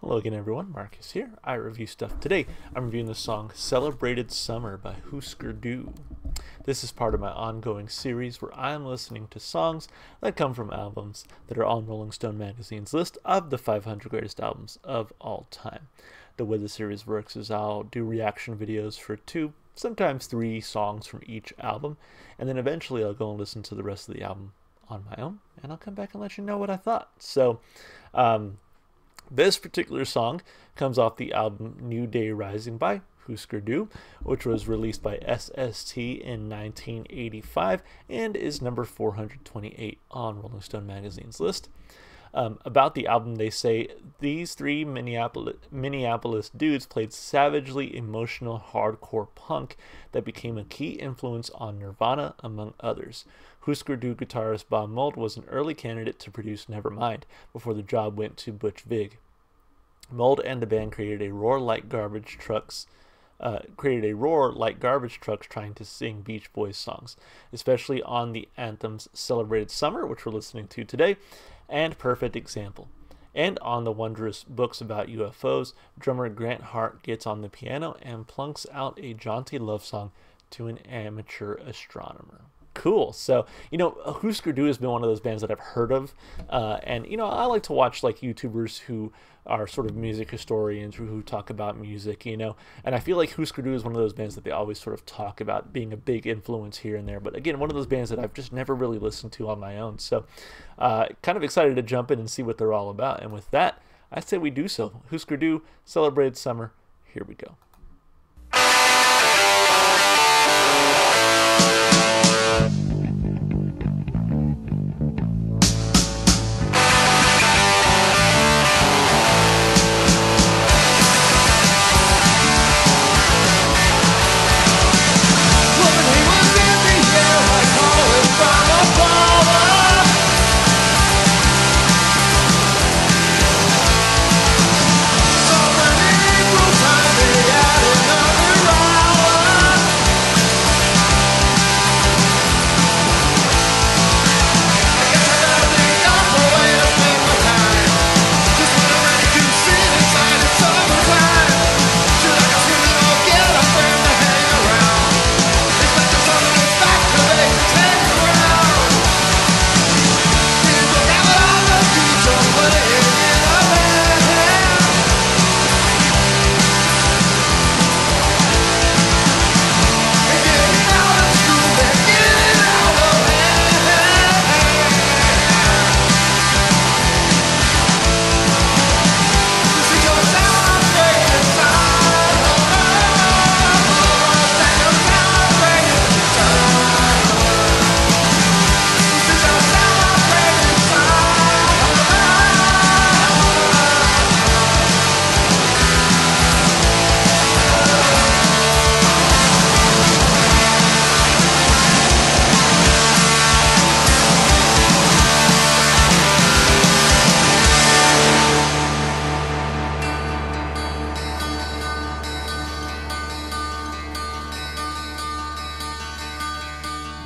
Hello again everyone, Marcus here. I review stuff. Today I'm reviewing the song Celebrated Summer by Husker. This is part of my ongoing series where I'm listening to songs that come from albums that are on Rolling Stone magazine's list of the 500 greatest albums of all time. The way the series works is I'll do reaction videos for 2, sometimes 3 songs from each album, and then eventually I'll go and listen to the rest of the album on my own, and I'll come back and let you know what I thought. So, this particular song comes off the album New Day Rising by Husker, which was released by SST in 1985 and is number 428 on Rolling Stone magazine's list. About the album, they say these 3 Minneapolis dudes played savagely emotional hardcore punk that became a key influence on Nirvana, among others. Husker guitarist Bob Mould was an early candidate to produce Nevermind before the job went to Butch Vig. Mould and the band created a roar like garbage trucks trying to sing Beach Boys songs, especially on the anthems Celebrated Summer, which we're listening to today, and Perfect Example. And on the wondrous books about UFOs, drummer Grant Hart gets on the piano and plunks out a jaunty love song to an amateur astronomer. Cool. So, Husker has been one of those bands that I've heard of, and I like to watch like YouTubers who are sort of music historians who talk about music, and I feel like Husker is one of those bands that they always sort of talk about being a big influence here and there, but again, one of those bands that I've just never really listened to on my own. So, kind of excited to jump in and see what they're all about, and with that, I say we do so. Husker Celebrated Summer. Here we go.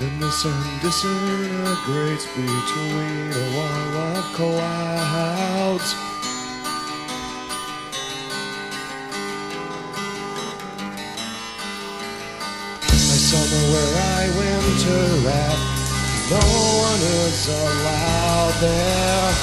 Then the sun disintegrates between a wall of clouds. A summer where I winter at, no one is allowed there.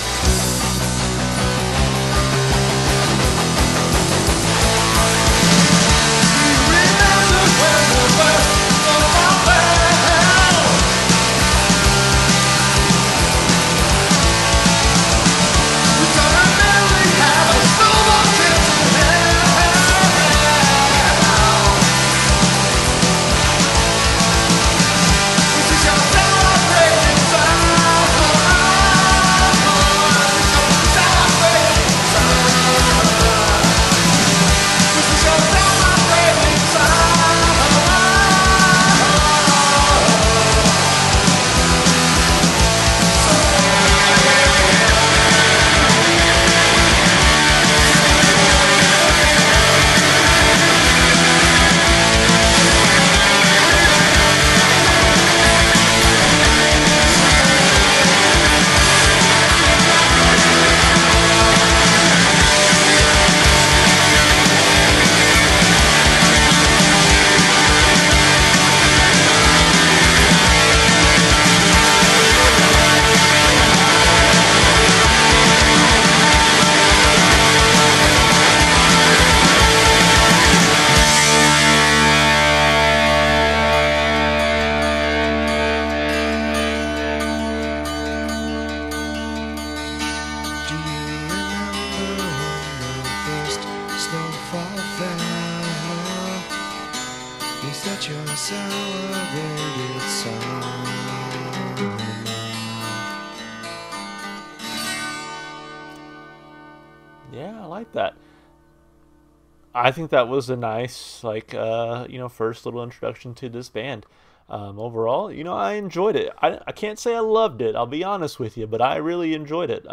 like that. I think that was a nice, like, first little introduction to this band. Overall, I enjoyed it. I can't say I loved it, I'll be honest with you, but I really enjoyed it.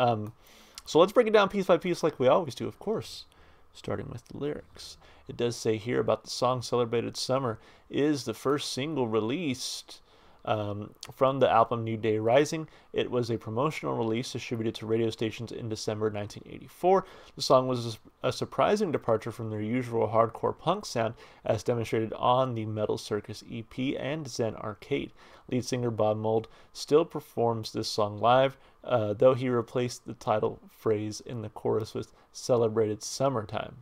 So let's break it down piece by piece like we always do, of course, starting with the lyrics. It does say here about the song Celebrated Summer is the first single released from the album New Day Rising. It was a promotional release distributed to radio stations in December 1984. The song was a surprising departure from their usual hardcore punk sound, as demonstrated on the Metal Circus EP and Zen Arcade. Lead singer Bob Mould still performs this song live, though he replaced the title phrase in the chorus with Celebrated Summertime.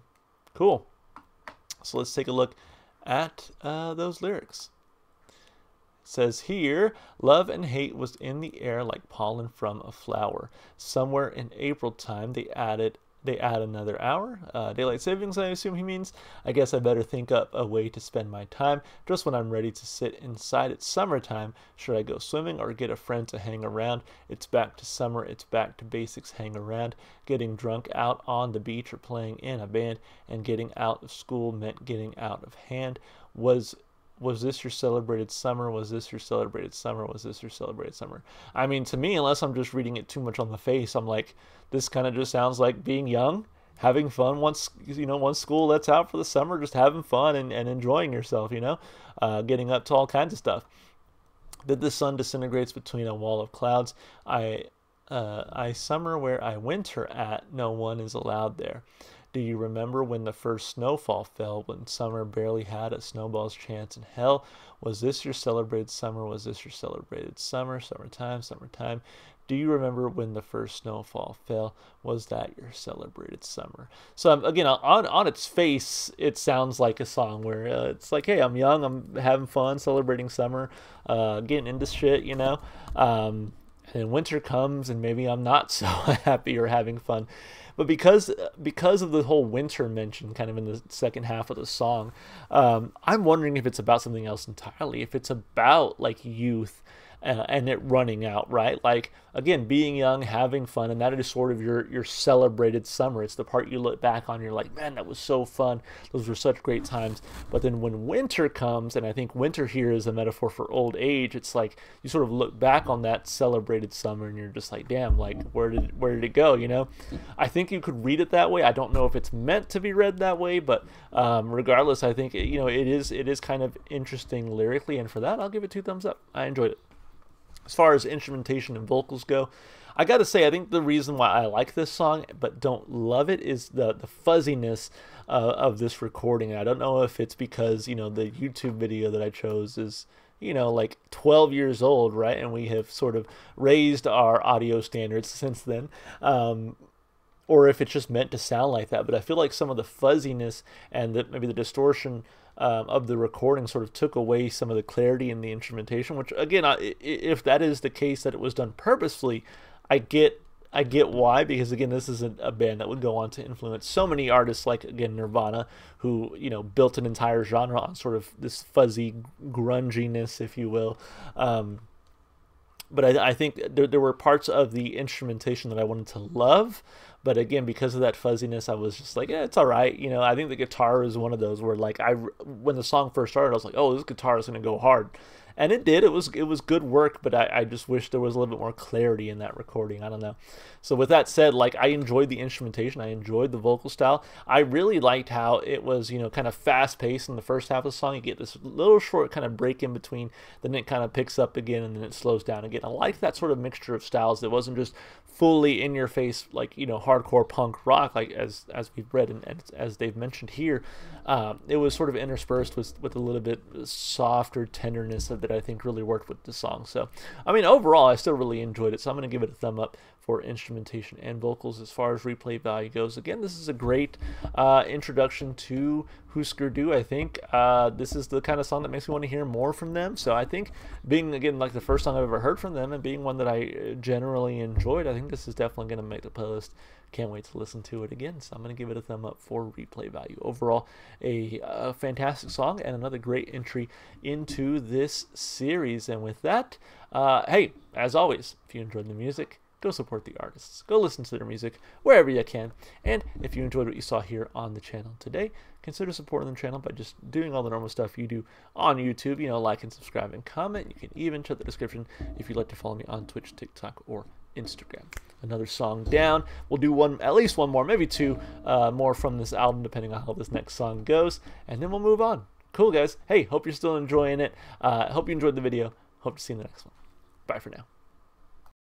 Cool. So let's take a look at those lyrics. It says here, love and hate was in the air like pollen from a flower. Somewhere in April time, they add another hour. Daylight savings, I assume he means. I guess I better think up a way to spend my time. Just when I'm ready to sit inside, it's summertime. Should I go swimming or get a friend to hang around? It's back to summer, it's back to basics, hang around. Getting drunk out on the beach or playing in a band. And getting out of school meant getting out of hand. Was this your celebrated summer? Was this your celebrated summer? Was this your celebrated summer? I mean, to me, unless I'm just reading it too much on the face, I'm like, this kind of just sounds like being young, having fun once school lets out for the summer, just having fun and enjoying yourself, getting up to all kinds of stuff. That the sun disintegrates between a wall of clouds. I summer where I winter at, no one is allowed there. Do you remember when the first snowfall fell, when summer barely had a snowball's chance in hell? Was this your celebrated summer? Was this your celebrated summer? Summertime, summertime. Do you remember when the first snowfall fell? Was that your celebrated summer? So again, on its face, it sounds like a song where it's like, hey, I'm young, I'm having fun, celebrating summer, getting into shit, and then winter comes and maybe I'm not so happy or having fun. But because of the whole winter mention kind of in the second half of the song, I'm wondering if it's about something else entirely. If it's about like youth and it running out, right? Like, again, being young, having fun, and that is sort of your celebrated summer. It's the part you look back on, you're like, man, that was so fun. Those were such great times. But then when winter comes, and I think winter here is a metaphor for old age, it's like you sort of look back on that celebrated summer and you're just like, damn, like where did it go, I think you could read it that way. I don't know if it's meant to be read that way, but regardless, I think it is kind of interesting lyrically, and for that I'll give it 2 thumbs up. I enjoyed it. As far as instrumentation and vocals go, I gotta say, I think the reason why I like this song but don't love it is the fuzziness of this recording. I don't know if it's because, the YouTube video that I chose is, like 12 years old, right? And we have sort of raised our audio standards since then. Or if it's just meant to sound like that. But I feel like some of the fuzziness and maybe the distortion of the recording sort of took away some of the clarity in the instrumentation, which again, if that is the case, that it was done purposefully, I get why, because again, this is a band that would go on to influence so many artists like, again, Nirvana, who, built an entire genre on sort of this fuzzy grunginess, if you will. But I think there were parts of the instrumentation that I wanted to love. But again, because of that fuzziness, I was just like, it's all right. I think the guitar is one of those where, like, when the song first started, I was like, oh, this guitar is going to go hard. And it did. It was good work, but I just wish there was a little bit more clarity in that recording. I don't know. So with that said, like, I enjoyed the instrumentation. I enjoyed the vocal style. I really liked how it was, kind of fast-paced in the first half of the song. You get this little short kind of break in between, then it kind of picks up again, and then it slows down again. I liked that sort of mixture of styles. It wasn't just fully in your face, like, hardcore punk rock, like as we've read and as they've mentioned here. It was sort of interspersed with a little bit softer tenderness that I think really worked with the song. So, I mean, overall, I still really enjoyed it. So I'm going to give it a thumb up for instrumentation and vocals. As far as replay value goes, again, this is a great introduction to Husker Du. I think this is the kind of song that makes me want to hear more from them. So I think, being, again, like the first song I've ever heard from them and being one that I generally enjoyed, I think this is definitely going to make the playlist. Can't wait to listen to it again. So I'm going to give it a thumb up for replay value. Overall, a fantastic song and another great entry into this series. And with that, hey, as always, if you enjoyed the music, go support the artists. Go listen to their music wherever you can. And if you enjoyed what you saw here on the channel today, consider supporting the channel by just doing all the normal stuff you do on YouTube. You know, like and subscribe and comment. You can even check the description if you'd like to follow me on Twitch, TikTok, or Instagram. Another song down. We'll do at least one more, maybe two more from this album, depending on how this next song goes, and then we'll move on. Cool, guys. Hey, hope you're still enjoying it. Hope you enjoyed the video. Hope to see you in the next one. Bye for now.